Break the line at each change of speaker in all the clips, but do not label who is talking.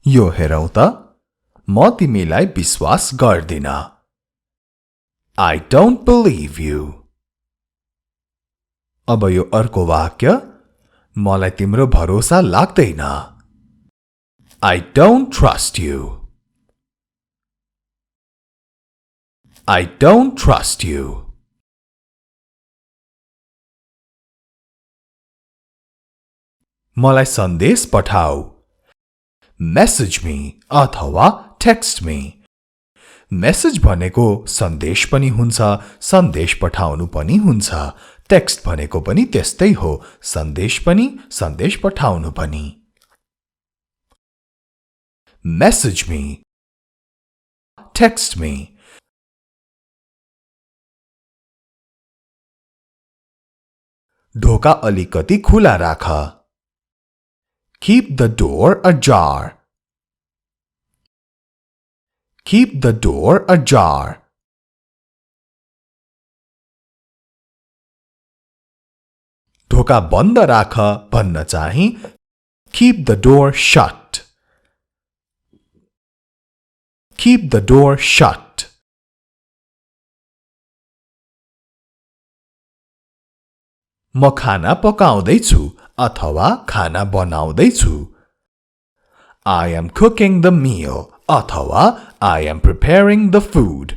यो हेरौं त म तिमीलाई विश्वास गर्दिन I don't believe you अब यो अर्को वाक्य मलाई तिम्रो भरोसा लाग्दैन I don't trust you I don't trust you मलाई सन्देश पठाऊ Message me अथवा text me Message भनेको सन्देश पनि हुन्छ सन्देश पठाउनु पनि हुन्छ टेक्स्ट भनेको पनि त्यस्तै हो सन्देश पनि सन्देश पठाउनु पनि Message me Text me ढोका अलिकति खुला राख Keep the door ajar Keep the door ajar ढोका बन्द राख भन्न चाहिँ Keep the door shut Keep the door shut म खाना पकाउँदै छु अथवा खाना बनाउँदै छु I am cooking the meal अथवा I am preparing the food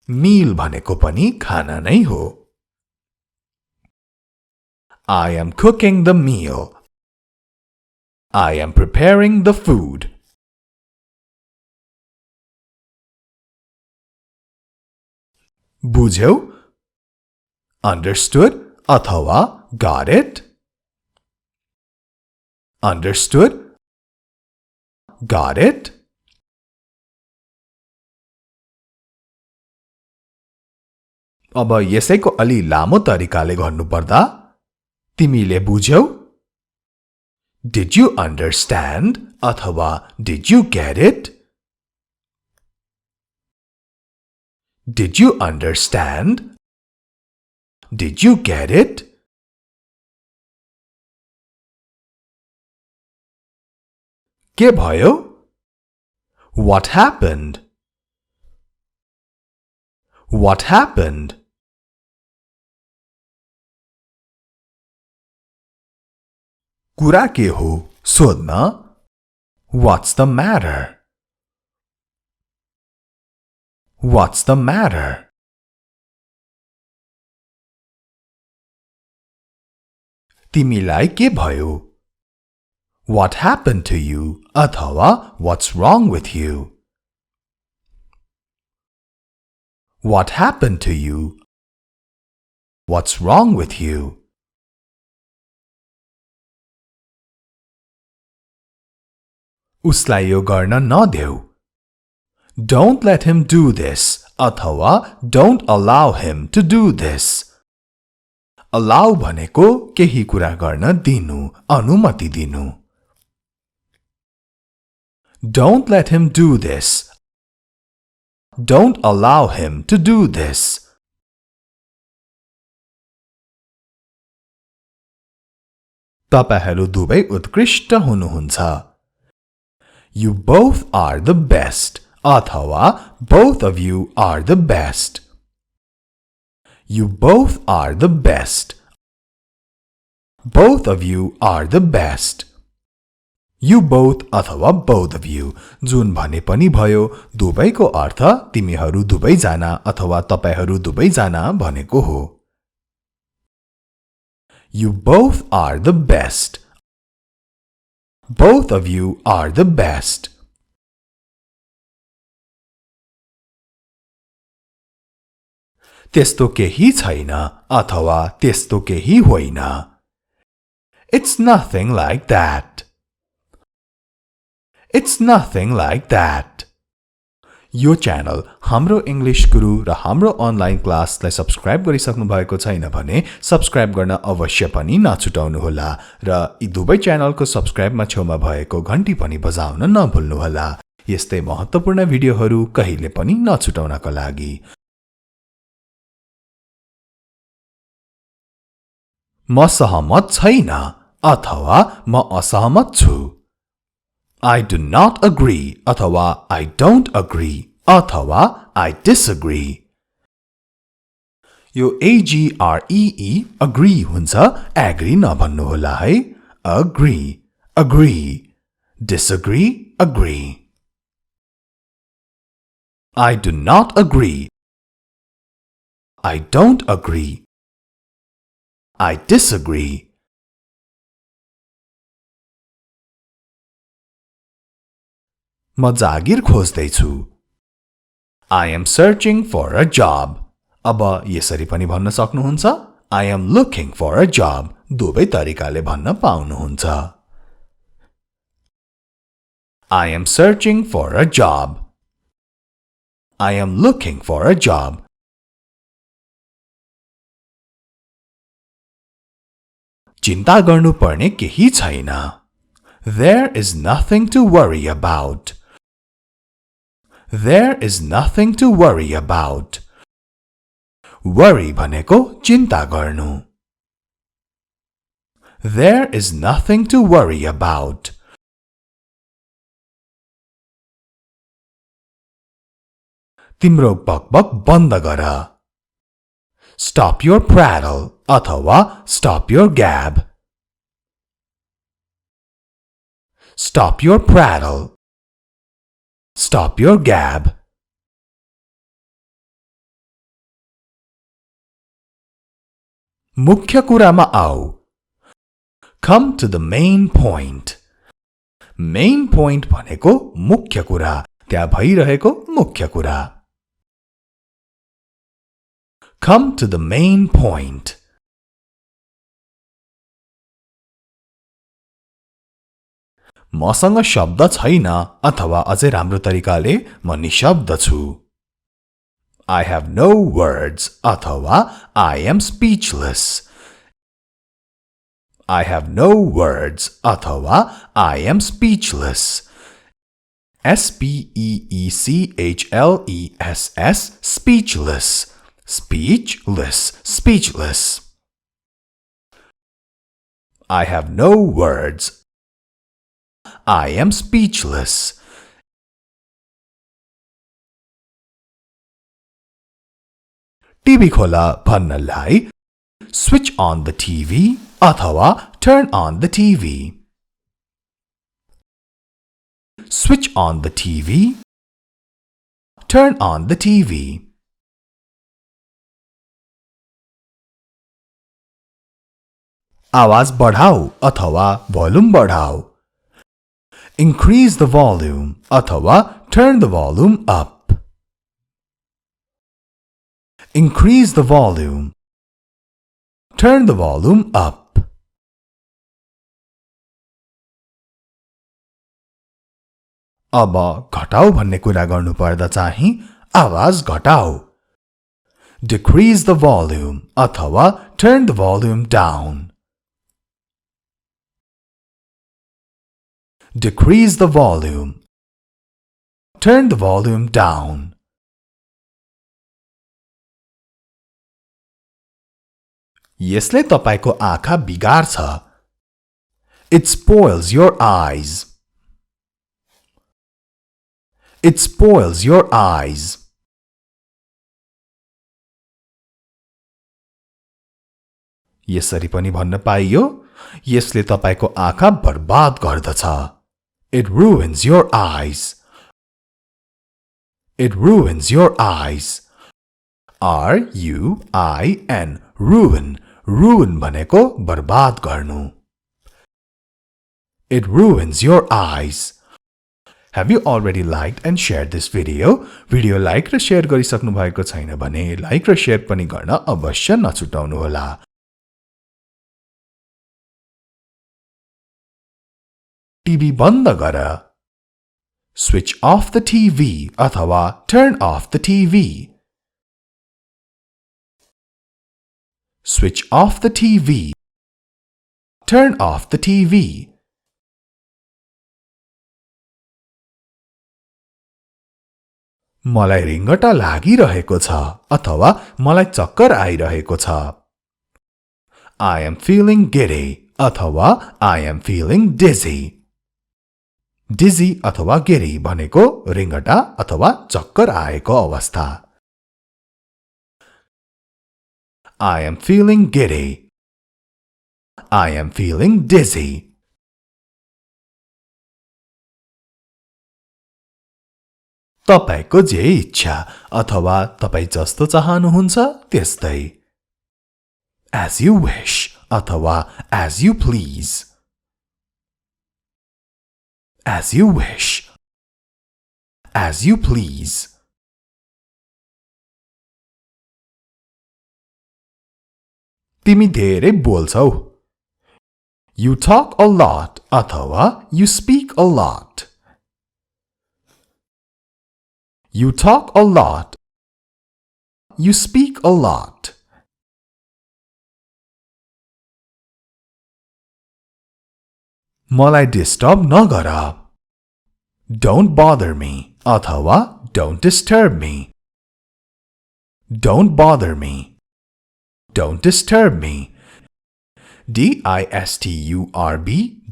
meal भनेको पनि खाना नै हो I am cooking the meal I am preparing the food बुझ्यौ Understood अथवा got it Understood Got it अब यसैको अलि लामो तरिकाले गर्नुपर्दा तिमीले बुझ्यौ Did you understand अथवा Did you get it Did you understand Did you get it के भयो What happened What happened कुरा के हो सोध्न What's the matter What's the matter तिमीलाई के भयो What happened to you अथवा What's wrong with you What happened to you What's wrong with you उसलाई यो गर्न नदेऊ Don't let him do this अथवा Don't allow him to do this Allow भनेको केही कुरा गर्न दिनु अनुमति दिनु Don't let him do this Don't allow him to do this तपाईहरू दुवै उत्कृष्ट हुनुहुन्छ You both are the best अथवा Both of you are the best You both are the best Both of you are the best You both अथवा both of you जुन भने पनि भयो दुवैको अर्थ तिमीहरू दुवै जना अथवा तपाईहरू दुवै जना भनेको हो You both are the best Both of you are the best त्यस्तो केही छैन अथवा त्यस्तो केही होइन It's nothing like that It's nothing like that यो च्यानल हाम्रो इंग्लिश गुरु र हाम्रो अनलाइन क्लासलाई सब्स्क्राइब गरिसक्नु भएको छैन भने सब्स्क्राइब गर्न अवश्य पनि नछुटाउनु होला र यी दुवै च्यानलको सब्स्क्राइबमा छेउमा भएको घण्टी पनि बजाउन नभुल्नु होला यस्तै महत्त्वपूर्ण भिडियोहरू कहिले पनि नछुटाउनका लागि म सहमत छैन अथवा म असहमत छु I do not agree अथवा I don't agree अथवा I disagree. यो agree agree हुन्छ agree नभन्नुहोला है. Agree, agree. Disagree, agree. I do not agree. I don't agree. I disagree. म जागिर खोज्दैछु. I am searching for a job. अब यसरी पनि भन्न सक्नुहुन्छ. I am looking for a job. दुवै तरिकाले भन्न पाउनुहुन्छ. I am searching for a job. I am looking for a job. चिन्ता गर्नुपर्ने केही छैन. There is nothing to worry about. There is nothing to worry about. Worry भनेको चिन्ता गर्नु. There is nothing to worry about. तिम्रो बकबक बन्द गर. Stop your prattle अथवा stop your gab. Stop your prattle. Stop your gab. मुख्य कुरामा आऊ. Come to the main point. Main point भनेको मुख्य कुरा, त्यहाँ भइरहेको मुख्य कुरा. Come to the main point. मसँग शब्द छैन अथवा अझै राम्रो तरिकाले म निशब्द छु. I have no words अथवा I am speechless. I have no words अथवा I am speechless. S-P-E-E-C-H-L-E-S-S speechless. Speechless, speechless. I have no words. I am speechless. TV खोला भन्नलाई switch on the TV अथवा turn on the TV. Switch on the TV. Turn on the TV. आवाज बढाऊ अथवा volume बढाऊ. Increase the volume अथवा turn the volume up. Increase the volume. Turn the volume up. अब घटाऊ भन्ने कुरा गर्नु पर्दा चाहिँ आवाज घटाऊ. Decrease the volume अथवा turn the volume down. Decrease the volume. Turn the volume down. यसले तपाईको आँखा बिगार्छ. It spoils your eyes. It spoils your eyes. यसरी पनि भन्न पाइयो. यसले तपाईको आँखा बर्बाद गर्दछ. It ruins your eyes. It ruins your eyes. R-U-I-N. Ruin. Ruin भनेको बर्बाद गर्नु. It ruins your eyes. Have you already liked and shared this video? Video like र share गरिसक्नु भएको छैन भने like र share पनि गर्न अवश्य नछुटाउनु होला. TV बन्द गर. Switch off the TV अथवा turn off the TV. Switch off the TV. Turn off the TV. मलाई रिङ्गटा लागिरहेको छ अथवा मलाई चक्कर आइरहेको छ. I am feeling giddy अथवा I am feeling dizzy. Dizzy अथवा giddy भनेको रिङ्गटा अथवा चक्कर आएको अवस्था. I am feeling giddy. I am feeling dizzy. तपाईको जे इच्छा अथवा तपाई जस्तो चाहनुहुन्छ त्यस्तै. As you wish अथवा as you please. As you wish. As you please. तिमी धेरै बोल्छौ. You talk a lot अथवा you speak a lot. You talk a lot. You speak a lot. मलाई डिस्टर्ब नगर. Don't bother me अथवा don't disturb me. Don't bother me. Don't disturb me. D-I-S-T-U-R-B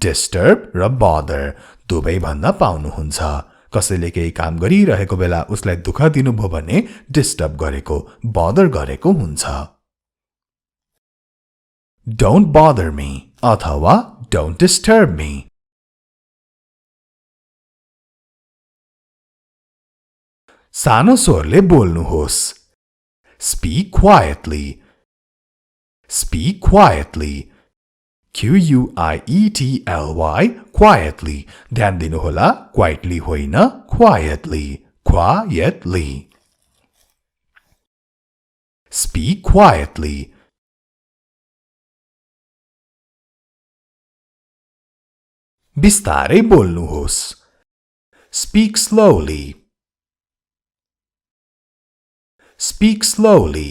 disturb र bother दुवै भन्न पाउनुहुन्छ. कसैले केही काम गरिरहेको बेला उसलाई दुःख दिनुभयो भने डिस्टर्ब गरेको, bother गरेको हुन्छ. Don't bother me अथवा don't disturb me. सानो स्वरले बोल्नुहोस्. Speak quietly. Speak quietly. Q-U-I-E-T-L-Y quietly. ध्यान दिनुहोला, quietly होइन, quietly. Quietly. Speak quietly. बिस्तारै बोल्नुहोस्. Speak slowly. Speak slowly.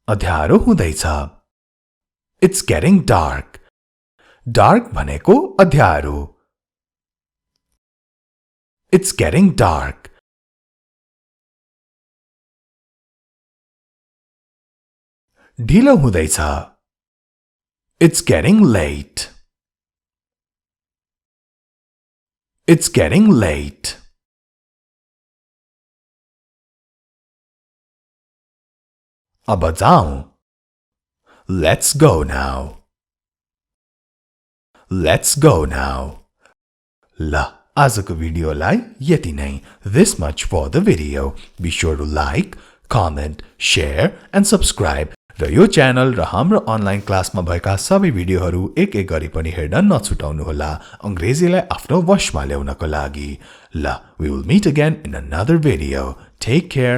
अँध्यारो हुँदैछ. It's getting dark. Dark भनेको अँध्यारो. It's getting dark. ढिलो हुँदैछ. It's getting late. It's getting late. अब जाऊं. Let's go now. Let's go now. ल आजको भिडियोलाई यति नै. This much for the video. Be sure to like, comment, share and subscribe. र यो च्यानल र हाम्रो अनलाइन क्लासमा भएका सबै भिडियोहरू एक एक गरी पनि हेर्न नछुटाउनुहोला. अंग्रेजीलाई आफ्नो वशमा ल्याउनको लागि. ल, we will meet again in another video. Take care.